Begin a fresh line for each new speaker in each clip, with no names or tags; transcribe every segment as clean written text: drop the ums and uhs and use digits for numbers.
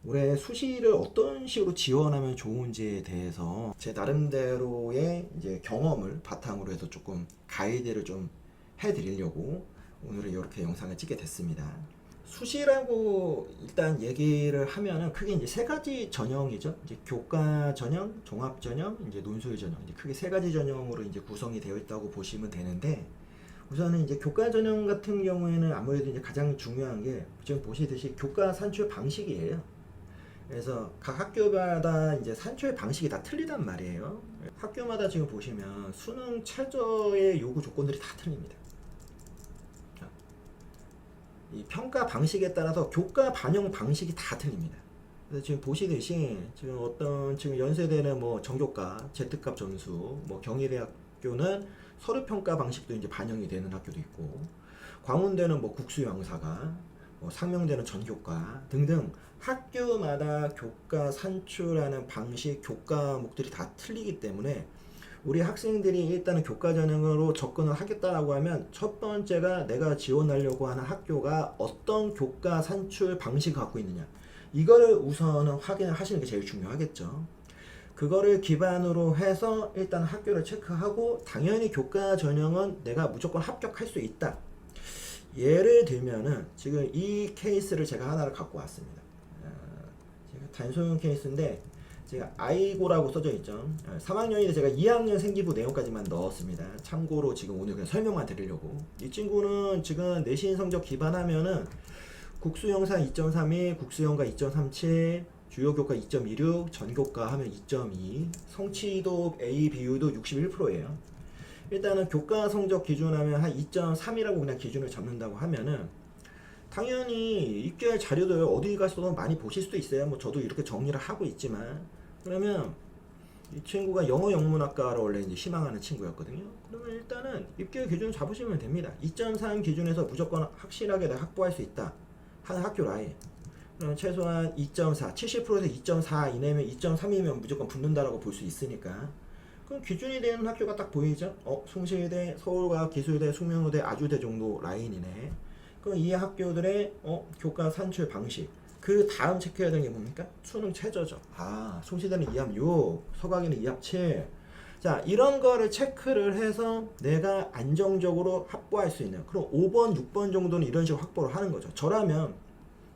올해 수시를 어떤 식으로 지원하면 좋은지에 대해서 제 나름대로의 이제 경험을 바탕으로 해서 조금 가이드를 좀 해드리려고 오늘은 이렇게 영상을 찍게 됐습니다. 수시라고 일단 얘기를 하면은 크게 이제 세 가지 전형이죠. 이제 교과 전형, 종합 전형, 이제 논술 전형. 이제 크게 세 가지 전형으로 이제 구성이 되어 있다고 보시면 되는데, 우선은 이제 교과 전형 같은 경우에는 아무래도 이제 가장 중요한 게 지금 보시듯이 교과 산출 방식이에요. 그래서 각 학교마다 이제 산출 방식이 다 틀리단 말이에요. 학교마다 지금 보시면 수능 최저의 요구 조건들이 다 틀립니다. 이 평가 방식에 따라서 교과 반영 방식이 다 틀립니다. 그래서 지금 보시듯이 지금 연세대는 뭐 정교과, Z값 점수, 뭐 경희대학교는 서류 평가 방식도 이제 반영이 되는 학교도 있고, 광운대는 뭐 국수영사가, 뭐 상명대는 전교과 등등 학교마다 교과 산출하는 방식, 교과목들이 다 틀리기 때문에 우리 학생들이 일단은 교과 전형으로 접근을 하겠다라고 하면 첫 번째가 내가 지원하려고 하는 학교가 어떤 교과 산출 방식을 갖고 있느냐, 이거를 우선은 확인을 하시는 게 제일 중요하겠죠. 그거를 기반으로 해서 일단 학교를 체크하고, 당연히 교과 전형은 내가 무조건 합격할 수 있다. 예를 들면은 지금 이 케이스를 제가 하나를 갖고 왔습니다. 제가 단소형 케이스인데 제가 아이고라고 써져 있죠. 3학년인데 제가 2학년 생기부 내용까지만 넣었습니다. 참고로 지금 오늘 그냥 설명만 드리려고. 이 친구는 지금 내신 성적 기반하면은 국수영사 2.31, 국수영가 2.37, 주요 교과 2.26, 전교과 하면 2.2, 성취도 A 비율도 61%예요. 일단은 교과 성적 기준하면 한 2.3이라고 그냥 기준을 잡는다고 하면은 당연히 입결 자료들 어디 가서도 많이 보실 수도 있어요. 뭐 저도 이렇게 정리를 하고 있지만, 그러면 이 친구가 영어 영문학과를 원래 이제 희망하는 친구였거든요. 그러면 일단은 입결 기준 잡으시면 됩니다. 2.3 기준에서 무조건 확실하게 내가 확보할 수 있다 하는 학교 라인. 그러면 최소한 2.4, 70%에서 2.4 이내면 2.3이면 무조건 붙는다라고 볼 수 있으니까. 그럼 기준이 되는 학교가 딱 보이죠? 숭실대, 서울과학기술대, 숙명여대, 아주대 정도 라인이네. 그럼 이 학교들의 교과 산출 방식, 그 다음 체크해야 되는 게 뭡니까? 수능 최저죠. 숭실대는 2합 6, 서강에는 2합 7. 자, 이런 거를 체크를 해서 내가 안정적으로 확보할 수 있는, 그럼 5번, 6번 정도는 이런 식으로 확보를 하는 거죠. 저라면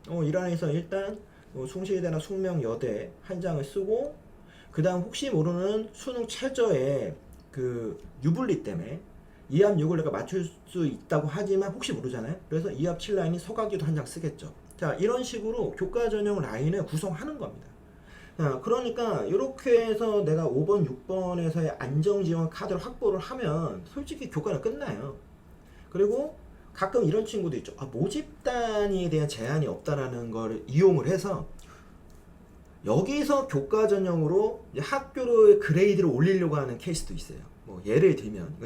이 안에서 일단 숭실대나 숙명여대 한 장을 쓰고, 그 다음 혹시 모르는 수능 최저의 그 유불리 때문에 2합 6을 내가 맞출 수 있다고 하지만 혹시 모르잖아요. 그래서 2합 7 라인이 서가기도 한 장 쓰겠죠. 자, 이런 식으로 교과 전형 라인을 구성하는 겁니다. 자, 그러니까 이렇게 해서 내가 5번, 6번에서의 안정지원 카드를 확보를 하면 솔직히 교과는 끝나요. 그리고 가끔 이런 친구도 있죠. 모집단에 대한 제한이 없다라는 걸 이용을 해서 여기서 교과 전형으로 학교의 그레이드를 올리려고 하는 케이스도 있어요. 뭐 예를 들면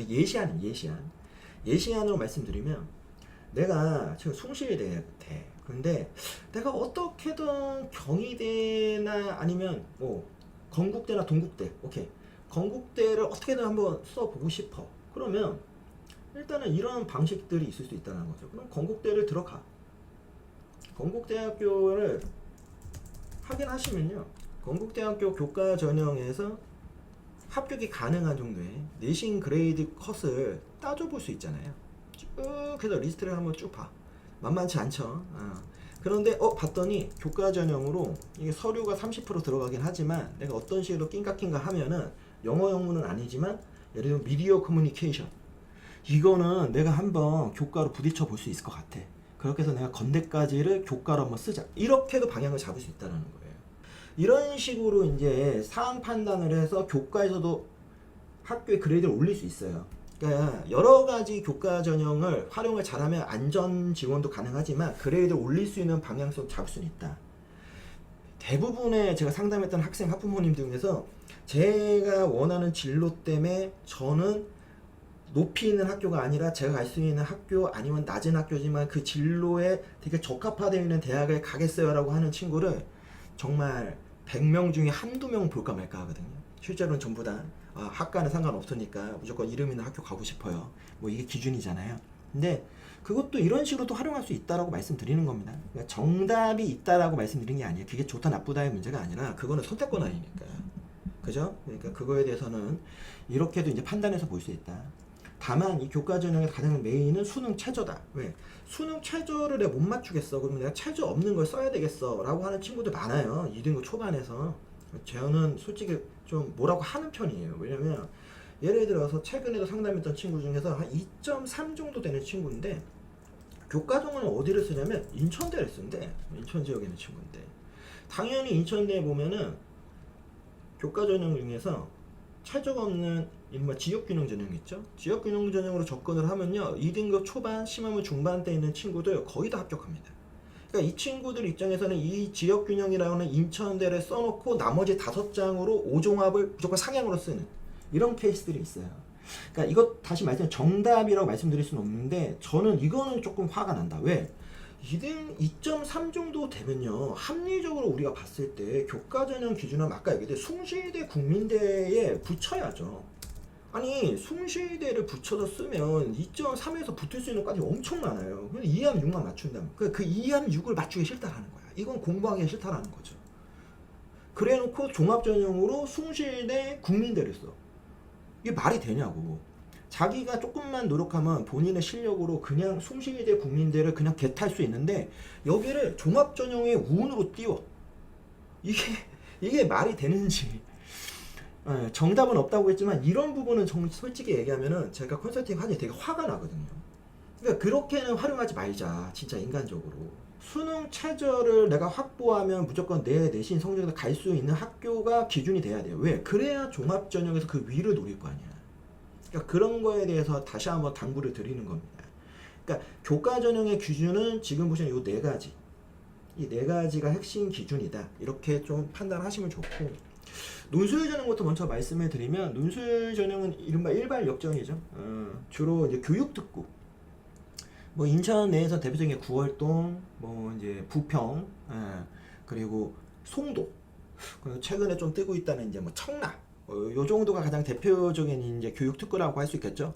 예시안으로 말씀드리면, 내가 지금 숭실대 돼. 그런데 내가 어떻게든 경희대나 아니면 뭐 건국대나 동국대, 오케이, 건국대를 어떻게든 한번 써보고 싶어. 그러면 일단은 이런 방식들이 있을 수 있다는 거죠. 그럼 건국대를 들어가. 건국대학교를 확인하시면요, 건국대학교 교과 전형에서 합격이 가능한 정도의 내신 그레이드 컷을 따져볼 수 있잖아요. 쭉 해서 리스트를 한번 쭉 봐. 만만치 않죠. 그런데 봤더니 교과 전형으로 이게 서류가 30% 들어가긴 하지만 내가 어떤 식으로 낑까낑까 하면은 영어 영문은 아니지만 예를 들면 미디어 커뮤니케이션, 이거는 내가 한번 교과로 부딪혀 볼 수 있을 것 같아. 그렇게 해서 내가 건대까지를 교과로 한번 쓰자. 이렇게도 방향을 잡을 수 있다는 거예요. 이런 식으로 이제 상황 판단을 해서 교과에서도 학교의 그레이드를 올릴 수 있어요. 그러니까 여러 가지 교과 전형을 활용을 잘하면 안전 지원도 가능하지만 그레이드를 올릴 수 있는 방향성 잡을 수는 있다. 대부분의 제가 상담했던 학생 학부모님 중에서 제가 원하는 진로 때문에 저는 높이 있는 학교가 아니라 제가 갈 수 있는 학교 아니면 낮은 학교지만 그 진로에 되게 적합화되어 있는 대학을 가겠어요 라고 하는 친구를 정말 100명 중에 한두 명 볼까 말까 하거든요. 실제로는 전부 다 학과는 상관없으니까 무조건 이름 있는 학교 가고 싶어요. 뭐 이게 기준이잖아요. 근데 그것도 이런 식으로도 활용할 수 있다라고 말씀드리는 겁니다. 그러니까 정답이 있다라고 말씀드리는 게 아니에요. 그게 좋다 나쁘다의 문제가 아니라 그거는 선택권 아니니까. 그죠? 그러니까 그거에 대해서는 이렇게도 이제 판단해서 볼 수 있다. 다만 이 교과 전형의 가장 메인은 수능 최저다. 왜? 수능 최저를 내가 못 맞추겠어. 그러면 내가 최저 없는 걸 써야 되겠어. 라고 하는 친구들 많아요. 2등급 초반에서. 저는 솔직히 좀 뭐라고 하는 편이에요. 왜냐면 예를 들어서 최근에도 상담했던 친구 중에서 한 2.3 정도 되는 친구인데 교과 전형은 어디를 쓰냐면 인천대를 쓴대. 인천 지역에 있는 친구인데 당연히 인천대에 보면은 교과 전형 중에서 최저가 없는 이른바 지역균형 전형 있죠? 지역균형 전형으로 접근을 하면요 2등급 초반, 심하면 중반대 있는 친구들 거의 다 합격합니다. 그러니까 이 친구들 입장에서는 이 지역균형이라는 인천대를 써놓고 나머지 5장으로 5종합을 무조건 상향으로 쓰는 이런 케이스들이 있어요. 그러니까 이거 다시 말씀드리면 정답이라고 말씀드릴 수는 없는데 저는 이거는 조금 화가 난다. 왜? 2.3 정도 되면요 합리적으로 우리가 봤을 때 교과전형 기준은 아까 얘기했듯 숭실대 국민대에 붙여야죠. 아니 숭실대를 붙여서 쓰면 2.3에서 붙을 수 있는 과정이 엄청 많아요. 2함 6만 맞춘다면 그 2함 6을 맞추기 싫다라는 거야. 이건 공부하기 싫다라는 거죠. 그래놓고 종합전형으로 숭실대 국민대를 써. 이게 말이 되냐고. 자기가 조금만 노력하면 본인의 실력으로 그냥 숭실대 국민대를 그냥 개탈 수 있는데 여기를 종합전형의 우운으로 띄워. 이게 말이 되는지. 정답은 없다고 했지만 이런 부분은 솔직히 얘기하면은 제가 컨설팅 하니 되게 화가 나거든요. 그러니까 그렇게는 활용하지 말자. 진짜 인간적으로. 수능 최저를 내가 확보하면 무조건 내 내신 성적에서 갈 수 있는 학교가 기준이 돼야 돼요. 왜? 그래야 종합전형에서 그 위를 노릴 거 아니야. 그러니까 그런 거에 대해서 다시 한번 당부를 드리는 겁니다. 그러니까 교과전형의 기준은 지금 보시는 이 4가지. 이 4가지가 핵심 기준이다. 이렇게 좀 판단하시면 좋고 논술 전형부터 먼저 말씀을 드리면 논술 전형은 이른바 일발 역전이죠. 주로 이제 교육특구. 뭐 인천 내에서 대표적인 게 구월동, 뭐 이제 부평, 그리고 송도. 그리고 최근에 좀 뜨고 있다는 이제 뭐 청라. 요 정도가 가장 대표적인 이제 교육 특구라고 할 수 있겠죠.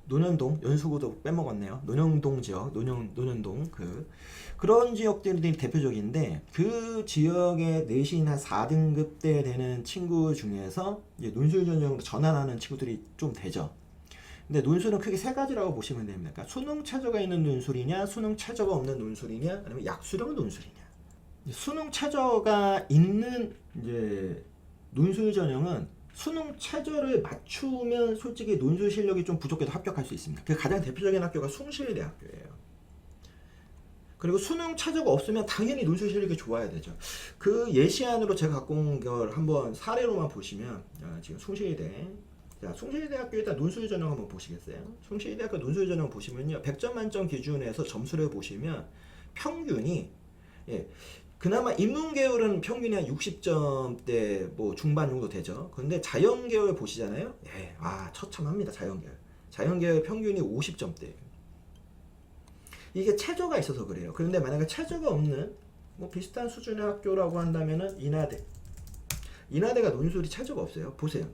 논현동, 연수구도 빼먹었네요. 논현동 지역, 논현동 그런 지역들이 대표적인데 그 지역의 내신 한 4등급대 되는 친구 중에서 이제 논술 전형으로 전환하는 친구들이 좀 되죠. 근데 논술은 크게 3가지라고 보시면 됩니다. 그러니까 수능 최저가 있는 논술이냐, 수능 최저가 없는 논술이냐, 아니면 약수령 논술이냐. 수능 최저가 있는 이제 논술 전형은 수능 최저를 맞추면 솔직히 논술 실력이 좀 부족해도 합격할 수 있습니다. 그 가장 대표적인 학교가 숭실대학교예요. 그리고 수능 최저가 없으면 당연히 논술 실력이 좋아야 되죠. 그 예시안으로 제가 갖고 온 걸 한번 사례로만 보시면 지금 숭실대 자, 숭실대학교 일단 논술 전형 한번 보시겠어요? 숭실대학교 논술 전형 보시면요 100점 만점 기준에서 점수를 보시면 평균이 그나마 인문계열은 평균이 한 60점대 뭐 중반 정도 되죠. 근데 자연계열 보시잖아요. 처참합니다. 자연계열 평균이 50점대. 이게 최저가 있어서 그래요. 그런데 만약에 최저가 없는 뭐 비슷한 수준의 학교라고 한다면은 인하대가 논술이 최저가 없어요. 보세요.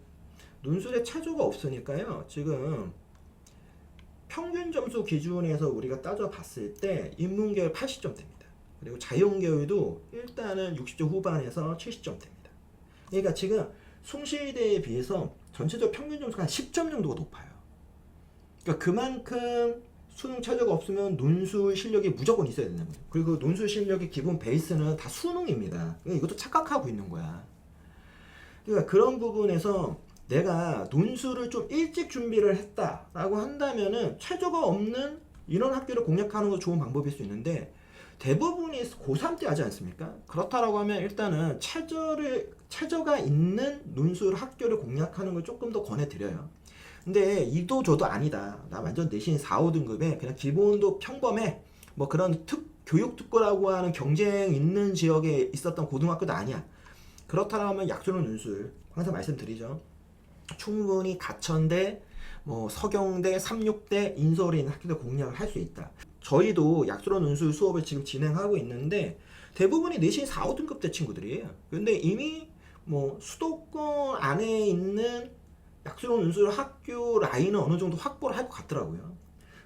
논술에 최저가 없으니까요. 지금 평균 점수 기준에서 우리가 따져봤을 때 인문계열 80점대입니다. 그리고 자연계열도 일단은 60점 후반에서 70점대입니다. 그러니까 지금 숭실대에 비해서 전체적 평균 점수가 한 10점 정도가 높아요. 그러니까 그만큼 수능 최저가 없으면 논술 실력이 무조건 있어야 된다는 거예요. 그리고 논술 실력의 기본 베이스는 다 수능입니다. 그러니까 이것도 착각하고 있는 거야. 그러니까 그런 부분에서 내가 논술을 좀 일찍 준비를 했다라고 한다면은 최저가 없는 이런 학교를 공략하는 거 좋은 방법일 수 있는데 대부분이 고3 때 하지 않습니까? 그렇다라고 하면 일단은 최저가 있는 논술 학교를 공략하는 걸 조금 더 권해드려요. 근데 이도 저도 아니다. 나 완전 내신 4, 5등급에 그냥 기본도 평범해. 뭐 그런 교육 특구라고 하는 경쟁 있는 지역에 있었던 고등학교도 아니야. 그렇다라고 하면 약수령 논술 항상 말씀드리죠. 충분히 가천대, 뭐 서경대, 삼육대, 인서울에 있는 학교들 공략을 할 수 있다. 저희도 약수령 논술 수업을 지금 진행하고 있는데 대부분이 내신 4, 5등급 대 친구들이에요. 근데 이미 뭐 수도권 안에 있는 약수령 논술 학교 라인은 어느 정도 확보를 할 것 같더라고요.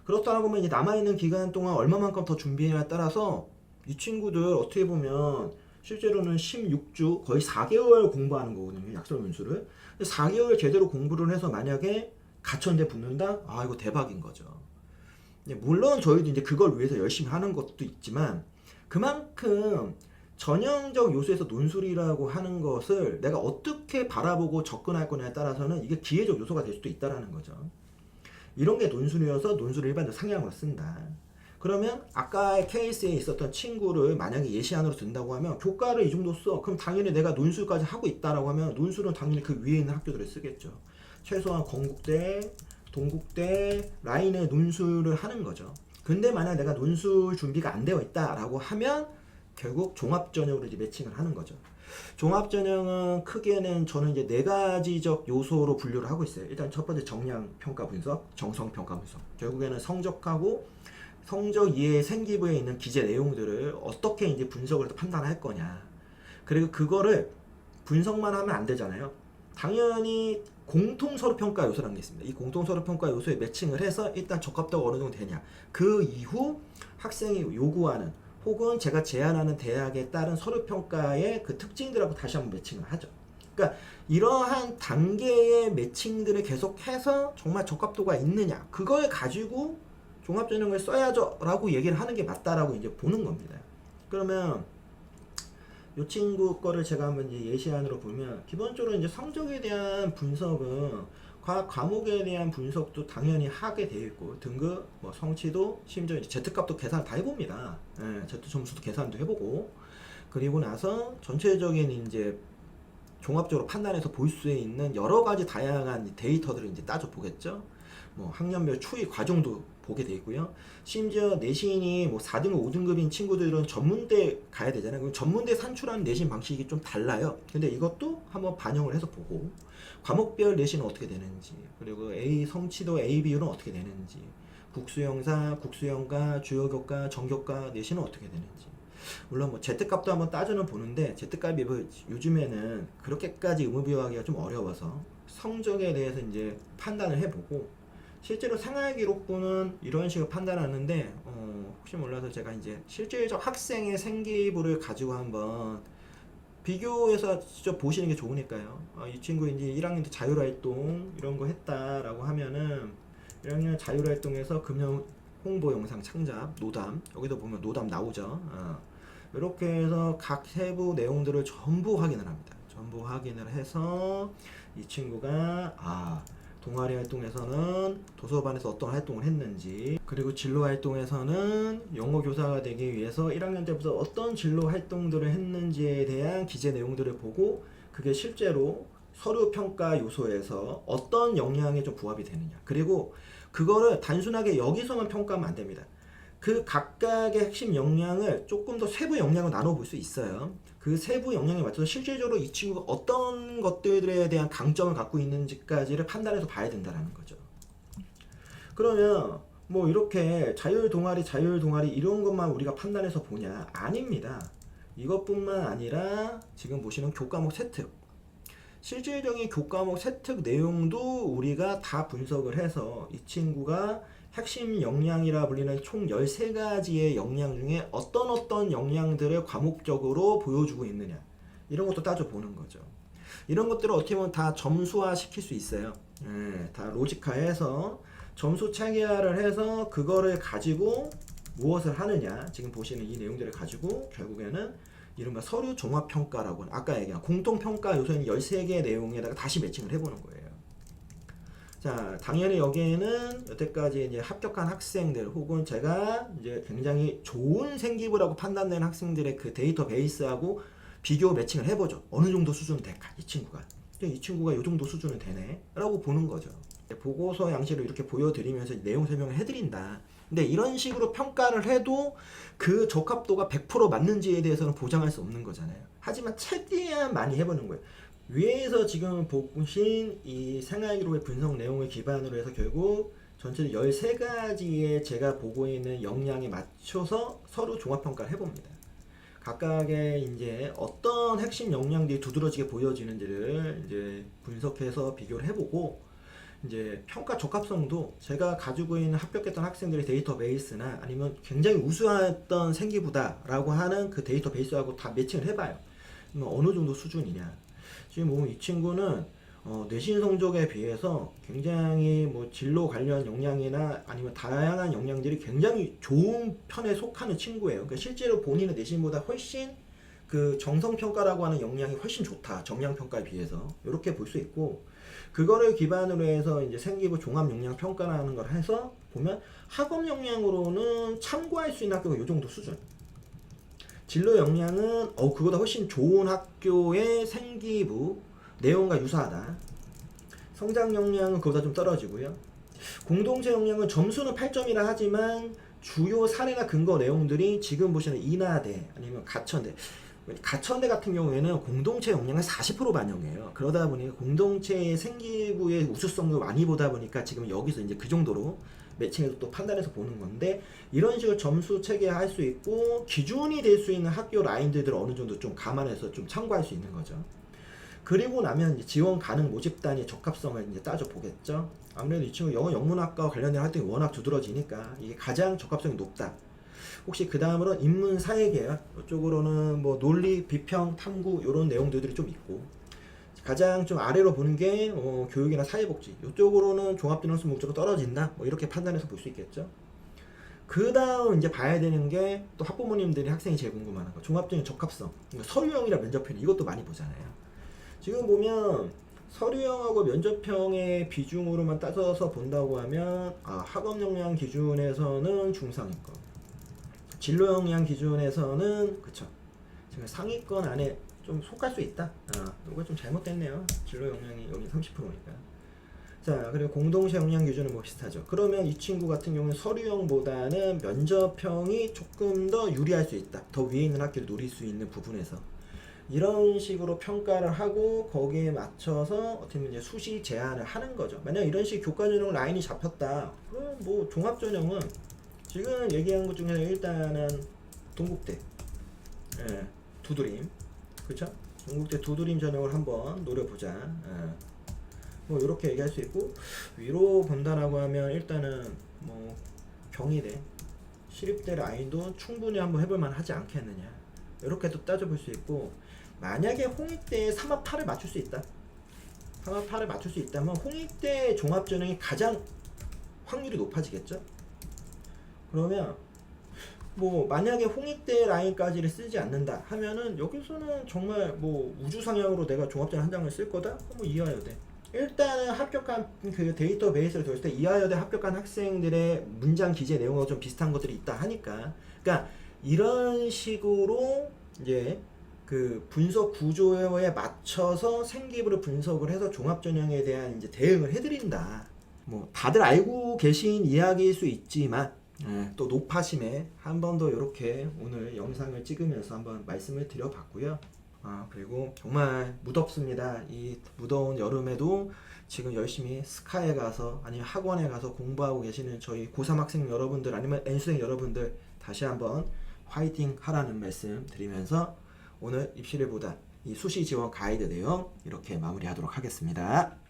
그렇다고 하면 이제 남아있는 기간 동안 얼마만큼 더 준비해냐에 따라서 이 친구들 어떻게 보면 실제로는 16주 거의 4개월 공부하는 거거든요. 약설 문수를. 4개월 제대로 공부를 해서 만약에 가천대 붙는다? 아, 이거 대박인 거죠. 물론 저희도 이제 그걸 위해서 열심히 하는 것도 있지만 그만큼 전형적 요소에서 논술이라고 하는 것을 내가 어떻게 바라보고 접근할 거냐에 따라서는 이게 기회적 요소가 될 수도 있다라는 거죠. 이런 게 논술이어서 논술을 일반적으로 상향으로 쓴다. 그러면 아까의 케이스에 있었던 친구를 만약에 예시안으로 든다고 하면 교과를 이 정도 써. 그럼 당연히 내가 논술까지 하고 있다라고 하면 논술은 당연히 그 위에 있는 학교들을 쓰겠죠. 최소한 건국대, 동국대 라인의 논술을 하는 거죠. 근데 만약 내가 논술 준비가 안 되어 있다라고 하면 결국 종합전형으로 이제 매칭을 하는 거죠. 종합전형은 크게는 저는 이제 네 가지적 요소로 분류를 하고 있어요. 일단 첫 번째 정량 평가 분석, 정성 평가 분석. 결국에는 성적하고 성적 이외의 생기부에 있는 기재 내용들을 어떻게 이제 분석을 판단할 거냐. 그리고 그거를 분석만 하면 안 되잖아요. 당연히 공통 서류 평가 요소라는 게 있습니다. 이 공통 서류 평가 요소에 매칭을 해서 일단 적합도가 어느 정도 되냐. 그 이후 학생이 요구하는 혹은 제가 제안하는 대학에 따른 서류 평가의 그 특징들하고 다시 한번 매칭을 하죠. 그러니까 이러한 단계의 매칭들을 계속해서 정말 적합도가 있느냐. 그걸 가지고 종합전형을 써야죠 라고 얘기를 하는 게 맞다라고 이제 보는 겁니다. 그러면 이 친구 거를 제가 한번 이제 예시안으로 보면 기본적으로 이제 성적에 대한 분석은 각 과목에 대한 분석도 당연히 하게 되어 있고 등급, 뭐 성취도, 심지어 이제 Z값도 계산 다 해봅니다. 예, Z 점수도 계산도 해보고 그리고 나서 전체적인 이제 종합적으로 판단해서 볼 수 있는 여러 가지 다양한 데이터들을 이제 따져 보겠죠. 뭐 학년별 추이 과정도 보게 되고요. 심지어 내신이 뭐 4등급, 5등급인 친구들은 전문대 가야 되잖아요. 그럼 전문대 산출하는 내신 방식이 좀 달라요. 근데 이것도 한번 반영을 해서 보고 과목별 내신은 어떻게 되는지 그리고 A 성취도 A 비율은 어떻게 되는지 국수형사, 국수형과 주요교과, 정교과 내신은 어떻게 되는지 물론 뭐 Z값도 한번 따져는 보는데 Z값이 뭐 요즘에는 그렇게까지 의무비화하기가 좀 어려워서 성적에 대해서 이제 판단을 해보고 실제로 생활기록부는 이런 식으로 판단하는데 혹시 몰라서 제가 이제 실질적 학생의 생기부를 가지고 한번 비교해서 직접 보시는 게 좋으니까요. 이 친구 이제 1학년 때 자율활동 이런 거 했다라고 하면은 1학년 자율활동에서 금연 홍보 영상 창작, 노담 여기도 보면 노담 나오죠. 이렇게 해서 각 세부 내용들을 전부 확인을 합니다. 전부 확인을 해서 이 친구가 동아리 활동에서는 도서관에서 어떤 활동을 했는지 그리고 진로 활동에서는 영어 교사가 되기 위해서 1학년 때부터 어떤 진로 활동들을 했는지에 대한 기재 내용들을 보고 그게 실제로 서류 평가 요소에서 어떤 역량에 좀 부합이 되느냐 그리고 그거를 단순하게 여기서만 평가하면 안 됩니다. 그 각각의 핵심 역량을 조금 더 세부 역량으로 나눠볼 수 있어요. 그 세부 역량에 맞춰서 실질적으로 이 친구가 어떤 것들에 대한 강점을 갖고 있는지까지를 판단해서 봐야 된다는 거죠. 그러면 뭐 이렇게 자율 동아리 이런 것만 우리가 판단해서 보냐? 아닙니다. 이것뿐만 아니라 지금 보시는 교과목 세특 실질적인 교과목 세특 내용도 우리가 다 분석을 해서 이 친구가 핵심 역량이라 불리는 총 13가지의 역량 중에 어떤 역량들을 과목적으로 보여주고 있느냐 이런 것도 따져보는 거죠. 이런 것들을 어떻게 보면 다 점수화 시킬 수 있어요. 다 로직화해서 점수 체계화를 해서 그거를 가지고 무엇을 하느냐 지금 보시는 이 내용들을 가지고 결국에는 이른바 서류 종합평가라고 하는 아까 얘기한 공통평가 요소인 13개의 내용에다가 다시 매칭을 해보는 거예요. 자, 당연히 여기에는 여태까지 이제 합격한 학생들 혹은 제가 이제 굉장히 좋은 생기부라고 판단된 학생들의 그 데이터베이스하고 비교 매칭을 해보죠. 어느 정도 수준 될까? 이 친구가 이 정도 수준은 되네 라고 보는 거죠. 보고서 양식을 이렇게 보여드리면서 내용 설명을 해드린다. 근데 이런 식으로 평가를 해도 그 적합도가 100% 맞는지에 대해서는 보장할 수 없는 거잖아요. 하지만 최대한 많이 해보는 거예요. 위에서 지금 보신 이 생활기록의 분석 내용을 기반으로 해서 결국 전체 13가지의 제가 보고 있는 역량에 맞춰서 서로 종합평가를 해봅니다. 각각의 이제 어떤 핵심 역량들이 두드러지게 보여지는지를 이제 분석해서 비교를 해보고 이제 평가 적합성도 제가 가지고 있는 합격했던 학생들의 데이터베이스나 아니면 굉장히 우수했던 생기부다라고 하는 그 데이터베이스하고 다 매칭을 해봐요. 그러면 어느 정도 수준이냐. 지금 보면 이 친구는 내신 성적에 비해서 굉장히 뭐 진로 관련 역량이나 아니면 다양한 역량들이 굉장히 좋은 편에 속하는 친구예요. 그러니까 실제로 본인의 내신보다 훨씬 그 정성평가라고 하는 역량이 훨씬 좋다. 정량평가에 비해서. 이렇게 볼 수 있고, 그거를 기반으로 해서 이제 생기부 종합 역량 평가라는 걸 해서 보면 학업 역량으로는 참고할 수 있는 학교가 이 정도 수준. 진로 역량은 그거보다 훨씬 좋은 학교의 생기부 내용과 유사하다. 성장 역량은 그보다 좀 떨어지고요. 공동체 역량은 점수는 8점이라 하지만 주요 사례나 근거 내용들이 지금 보시는 인하대 아니면 가천대 같은 경우에는 공동체 역량을 40% 반영해요. 그러다 보니까 공동체의 생기부의 우수성도 많이 보다 보니까 지금 여기서 이제 그 정도로 매칭해서 또 판단해서 보는 건데, 이런 식으로 점수 체계할 수 있고 기준이 될 수 있는 학교 라인들을 어느 정도 좀 감안해서 좀 참고할 수 있는 거죠. 그리고 나면 이제 지원 가능 모집단의 적합성을 이제 따져 보겠죠. 아무래도 이 친구 영어 영문학과 관련된 활동이 워낙 두드러지니까 이게 가장 적합성이 높다. 혹시 그 다음으로는 인문 사회계열 이쪽으로는 뭐 논리, 비평, 탐구 이런 내용들이 좀 있고, 가장 좀 아래로 보는 게 교육이나 사회복지 이쪽으로는 종합진흥성 목적으로 떨어진다. 뭐 이렇게 판단해서 볼 수 있겠죠. 그 다음 이제 봐야 되는 게 또 학부모님들이 학생이 제일 궁금한 거 종합적인 적합성, 그러니까 서류형이나 면접형 이것도 많이 보잖아요. 지금 보면 서류형하고 면접형의 비중으로만 따져서 본다고 하면 학업 역량 기준에서는 중상위권, 진로 역량 기준에서는 그쵸 지금 상위권 안에 좀 속할 수 있다. 이거 좀 잘못됐네요. 진로 역량이 여기 30%니까. 자, 그리고 공동체 역량 기준은 뭐 비슷하죠. 그러면 이 친구 같은 경우는 서류형보다는 면접형이 조금 더 유리할 수 있다. 더 위에 있는 학교를 노릴 수 있는 부분에서. 이런 식으로 평가를 하고 거기에 맞춰서 어떻게 보면 이제 수시 제한을 하는 거죠. 만약 이런 식 교과 전형 라인이 잡혔다. 그럼 뭐 종합 전형은 지금 얘기한 것 중에 일단은 동국대, 두드림, 그렇죠? 동국대 두드림 전형을 한번 노려보자. 뭐 이렇게 얘기할 수 있고, 위로 본다라고 하면 일단은 뭐 경희대, 시립대 라인도 충분히 한번 해볼만 하지 않겠느냐. 이렇게 또 따져볼 수 있고, 만약에 홍익대에 3합 8을 맞출 수 있다. 3합 8을 맞출 수 있다면 홍익대 종합전형이 가장 확률이 높아지겠죠. 그러면 뭐 만약에 홍익대 라인까지를 쓰지 않는다 하면은 여기서는 정말 뭐 우주상향으로 내가 종합전형 한 장을 쓸 거다? 뭐 이하여대. 일단은 합격한 그 데이터베이스를 돌렸을 때 이하여대 합격한 학생들의 문장 기재 내용하고 좀 비슷한 것들이 있다 하니까, 그러니까 이런 식으로 이제 그 분석 구조에 맞춰서 생기부를 분석을 해서 종합전형에 대한 이제 대응을 해드린다. 뭐 다들 알고 계신 이야기일 수 있지만 또 높아심에 한 번 더 이렇게 오늘 영상을 찍으면서 한번 말씀을 드려봤고요. 그리고 정말 무덥습니다. 이 무더운 여름에도 지금 열심히 스카에 가서 아니면 학원에 가서 공부하고 계시는 저희 고3 학생 여러분들 아니면 N수생 여러분들 다시 한번 화이팅 하라는 말씀 드리면서 오늘 입시를 보다 이 수시 지원 가이드 내용 이렇게 마무리하도록 하겠습니다.